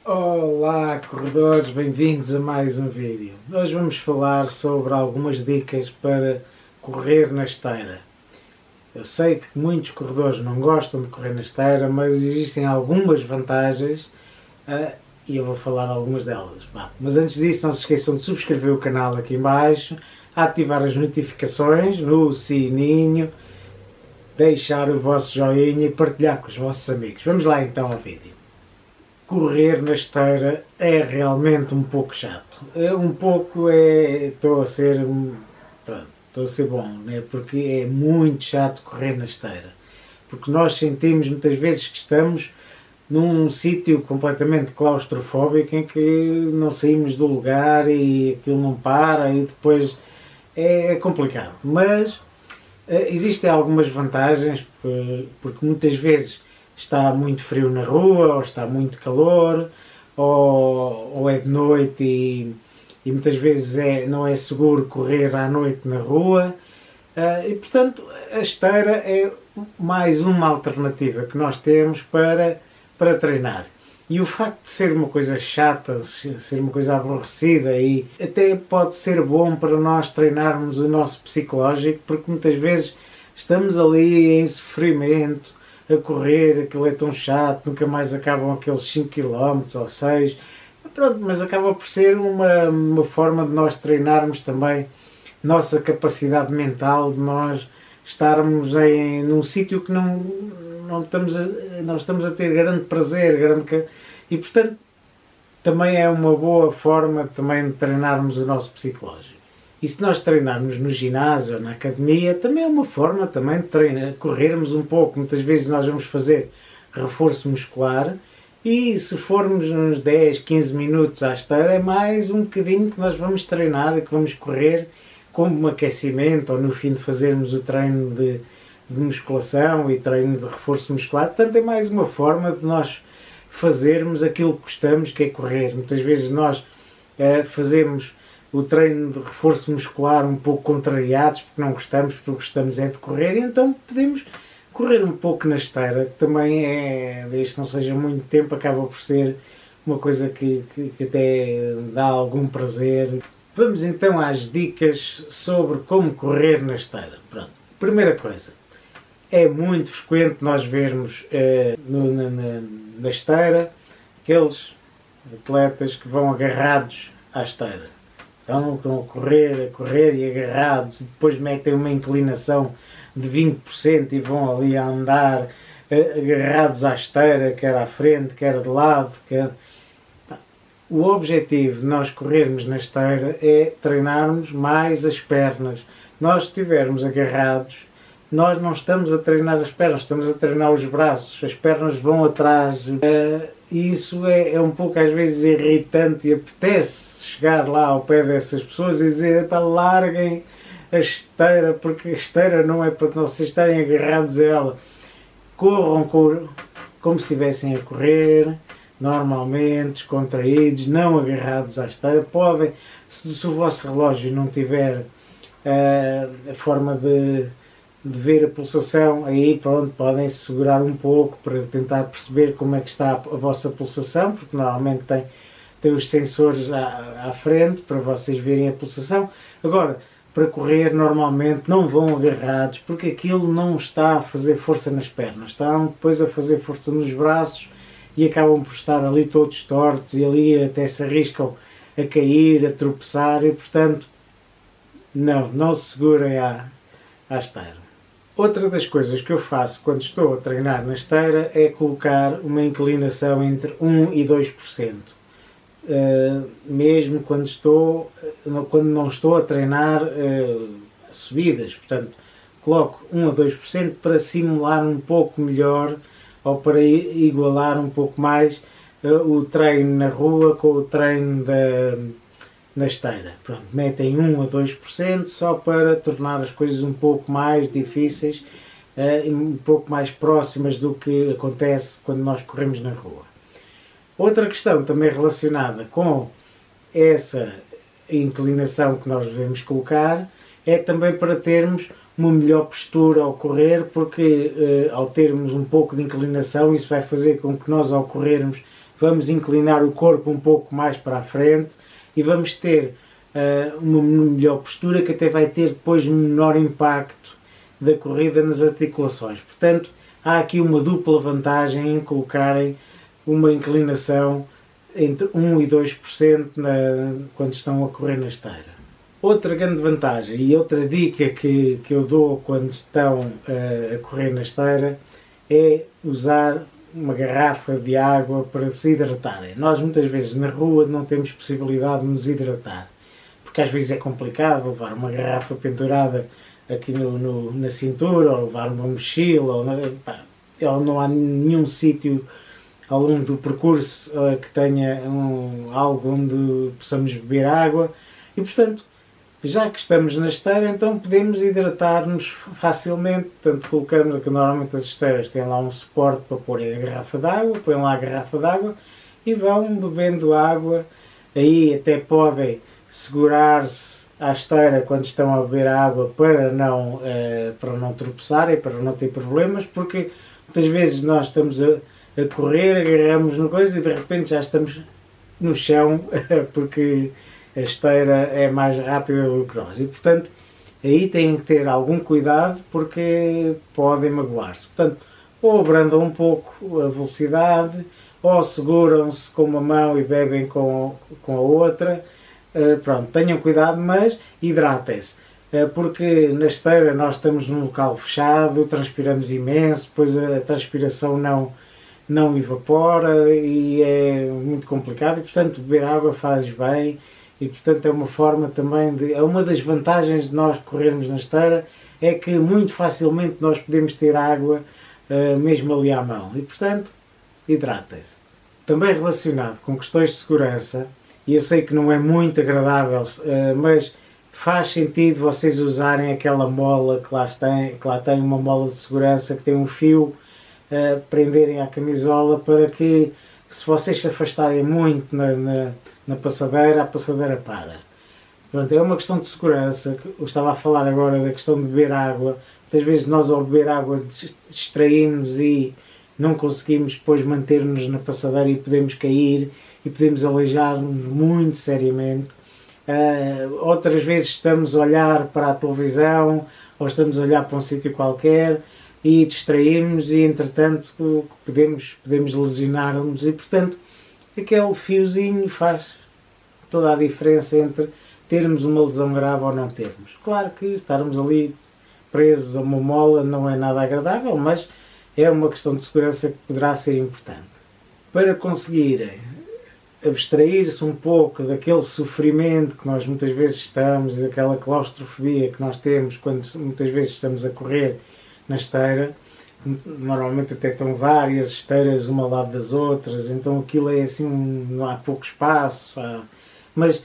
Olá, corredores, bem-vindos a mais um vídeo. Hoje vamos falar sobre algumas dicas para correr na esteira. Eu sei que muitos corredores não gostam de correr na esteira, mas existem algumas vantagens e eu vou falar algumas delas. Mas antes disso, não se esqueçam de subscrever o canal aqui em baixo, ativar as notificações no sininho, deixar o vosso joinha e partilhar com os vossos amigos. Vamos lá então ao vídeo. Correr na esteira é realmente um pouco chato. Estou a ser bom, né? Porque é muito chato correr na esteira. Porque nós sentimos muitas vezes que estamos num sítio completamente claustrofóbico em que não saímos do lugar e aquilo não para e depois é complicado. Mas existem algumas vantagens, porque muitas vezes está muito frio na rua, ou está muito calor, ou é de noite e muitas vezes não é seguro correr à noite na rua. E portanto a esteira é mais uma alternativa que nós temos para treinar. E o facto de ser uma coisa chata, ser uma coisa aborrecida, e até pode ser bom para nós treinarmos o nosso psicológico, porque muitas vezes estamos ali em sofrimento, a correr, aquilo é tão chato, nunca mais acabam aqueles 5 km ou 6. Pronto, mas acaba por ser uma forma de nós treinarmos também nossa capacidade mental, de nós estarmos num sítio que não estamos a ter grande prazer, e portanto também é uma boa forma também de treinarmos o nosso psicológico. E se nós treinarmos no ginásio ou na academia, também é uma forma também de treinar, corrermos um pouco. Muitas vezes nós vamos fazer reforço muscular e se formos uns 10, 15 minutos à esteira, é mais um bocadinho que nós vamos treinar e que vamos correr como um aquecimento ou no fim de fazermos o treino de musculação e treino de reforço muscular. Portanto, é mais uma forma de nós fazermos aquilo que gostamos, que é correr. Muitas vezes nós fazemos o treino de reforço muscular um pouco contrariados, porque não gostamos, porque gostamos é de correr, e então podemos correr um pouco na esteira, que também desde que não seja muito tempo, acaba por ser uma coisa que até dá algum prazer. Vamos então às dicas sobre como correr na esteira. Pronto. Primeira coisa, é muito frequente nós vermos na esteira aqueles atletas que vão agarrados à esteira. Estão a correr e agarrados, depois metem uma inclinação de 20% e vão ali a andar agarrados à esteira, quer à frente, quer de lado. O objetivo de nós corrermos na esteira é treinarmos mais as pernas. Nós se estivermos agarrados, nós não estamos a treinar as pernas, estamos a treinar os braços, as pernas vão atrás. E isso é um pouco às vezes irritante e apetece chegar lá ao pé dessas pessoas e dizer para larguem a esteira, porque a esteira não é para vocês estarem agarrados a ela. Corram como se estivessem a correr, normalmente, descontraídos, não agarrados à esteira. Podem, se o vosso relógio não tiver a forma de ver a pulsação, aí pronto, podem se segurar um pouco para tentar perceber como é que está a vossa pulsação, porque normalmente tem os sensores à frente para vocês verem a pulsação. Agora, para correr normalmente não vão agarrados, porque aquilo não está a fazer força nas pernas, estão depois a fazer força nos braços e acabam por estar ali todos tortos e ali até se arriscam a cair, a tropeçar e portanto não se segurem à esteira. Outra das coisas que eu faço quando estou a treinar na esteira é colocar uma inclinação entre 1 e 2%. Mesmo quando não estou a treinar subidas, portanto, coloco 1 a 2% para simular um pouco melhor ou para igualar um pouco mais o treino na rua com o treino na esteira. Pronto, metem 1 a 2% só para tornar as coisas um pouco mais difíceis, um pouco mais próximas do que acontece quando nós corremos na rua. Outra questão também relacionada com essa inclinação que nós devemos colocar é também para termos uma melhor postura ao correr, porque ao termos um pouco de inclinação isso vai fazer com que nós ao corrermos vamos inclinar o corpo um pouco mais para a frente e vamos ter uma melhor postura, que até vai ter depois um menor impacto da corrida nas articulações. Portanto, há aqui uma dupla vantagem em colocarem uma inclinação entre 1 e 2% quando estão a correr na esteira. Outra grande vantagem e outra dica que eu dou quando estão a correr na esteira é usar uma garrafa de água para se hidratarem. Nós muitas vezes na rua não temos possibilidade de nos hidratar, porque às vezes é complicado levar uma garrafa pendurada aqui na cintura, ou levar uma mochila, ou não há nenhum sítio ao longo do percurso que tenha algo onde possamos beber água e, portanto, já que estamos na esteira, então podemos hidratar-nos facilmente. Portanto, colocamos, que normalmente as esteiras têm lá um suporte para pôr a garrafa d'água, põem lá a garrafa d'água e vão bebendo água. Aí até podem segurar-se à esteira quando estão a beber água para não tropeçarem, para não ter problemas, porque muitas vezes nós estamos a correr, agarramos no coisa e de repente já estamos no chão porque a esteira é mais rápida do que nós e, portanto, aí têm que ter algum cuidado porque podem magoar-se. Portanto, ou abrandam um pouco a velocidade, ou seguram-se com uma mão e bebem com a outra. Pronto, tenham cuidado, mas hidratem-se. Porque na esteira nós estamos num local fechado, transpiramos imenso, depois a transpiração não evapora e é muito complicado e, portanto, beber água faz bem e, portanto, é uma forma também é uma das vantagens de nós corrermos na esteira é que muito facilmente nós podemos ter água mesmo ali à mão e, portanto, hidratem-se. Também relacionado com questões de segurança, e eu sei que não é muito agradável, mas faz sentido vocês usarem aquela mola que lá tem uma mola de segurança que tem um fio prenderem à camisola para que, se vocês se afastarem muito na passadeira, a passadeira para. Portanto, é uma questão de segurança. Eu estava a falar agora da questão de beber água. Muitas vezes nós, ao beber água, distraímos e não conseguimos depois manter-nos na passadeira e podemos cair e podemos aleijar-nos muito seriamente. Outras vezes estamos a olhar para a televisão ou estamos a olhar para um sítio qualquer e distraímos e, entretanto, podemos lesionar-nos e, portanto, aquele fiozinho faz toda a diferença entre termos uma lesão grave ou não termos. Claro que estarmos ali presos a uma mola não é nada agradável, mas é uma questão de segurança que poderá ser importante. Para conseguirem abstrair-se um pouco daquele sofrimento que nós muitas vezes estamos, daquela claustrofobia que nós temos quando muitas vezes estamos a correr na esteira, normalmente até estão várias esteiras uma ao lado das outras, então aquilo é assim, não há pouco espaço, mas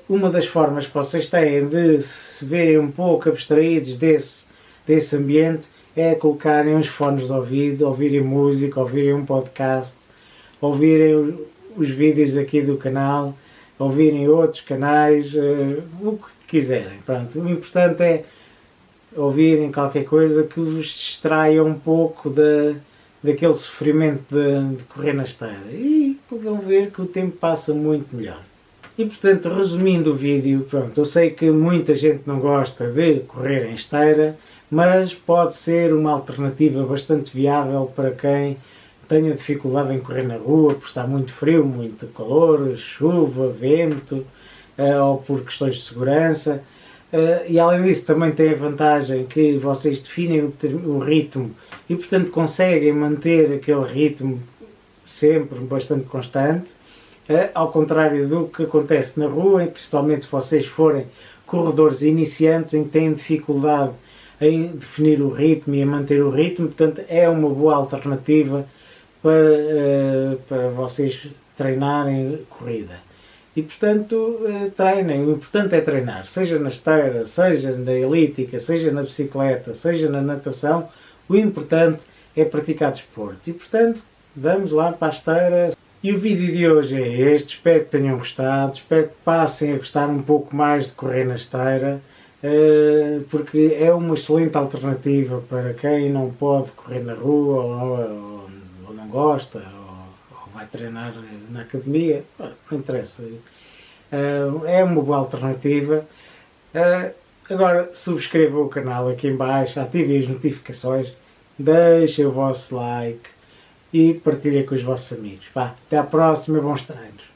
uma das formas que vocês têm de se verem um pouco abstraídos desse ambiente é colocarem uns fones de ouvido, ouvirem música, ouvirem um podcast, ouvirem os vídeos aqui do canal, ouvirem outros canais, o que quiserem. Pronto, o importante é ouvirem qualquer coisa que vos distraia um pouco daquele sofrimento de correr na esteira e vão ver que o tempo passa muito melhor. E, portanto, resumindo o vídeo, pronto, eu sei que muita gente não gosta de correr em esteira, mas pode ser uma alternativa bastante viável para quem tenha dificuldade em correr na rua, por estar muito frio, muito calor, chuva, vento, ou por questões de segurança. E além disso também tem a vantagem que vocês definem o ritmo e, portanto, conseguem manter aquele ritmo sempre bastante constante, ao contrário do que acontece na rua, e principalmente se vocês forem corredores iniciantes em que têm dificuldade em definir o ritmo e a manter o ritmo. Portanto, é uma boa alternativa para vocês treinarem corrida. E, portanto, treinem. O importante é treinar, seja na esteira, seja na elíptica, seja na bicicleta, seja na natação. O importante é praticar desporto. E, portanto, vamos lá para a esteira. E o vídeo de hoje é este. Espero que tenham gostado. Espero que passem a gostar um pouco mais de correr na esteira, porque é uma excelente alternativa para quem não pode correr na rua ou não gosta, ou vai treinar na academia, não interessa. É uma boa alternativa. Agora subscrevam o canal aqui em baixo, ativem as notificações, deixem o vosso like e partilhem com os vossos amigos. Vá, até à próxima, bons treinos.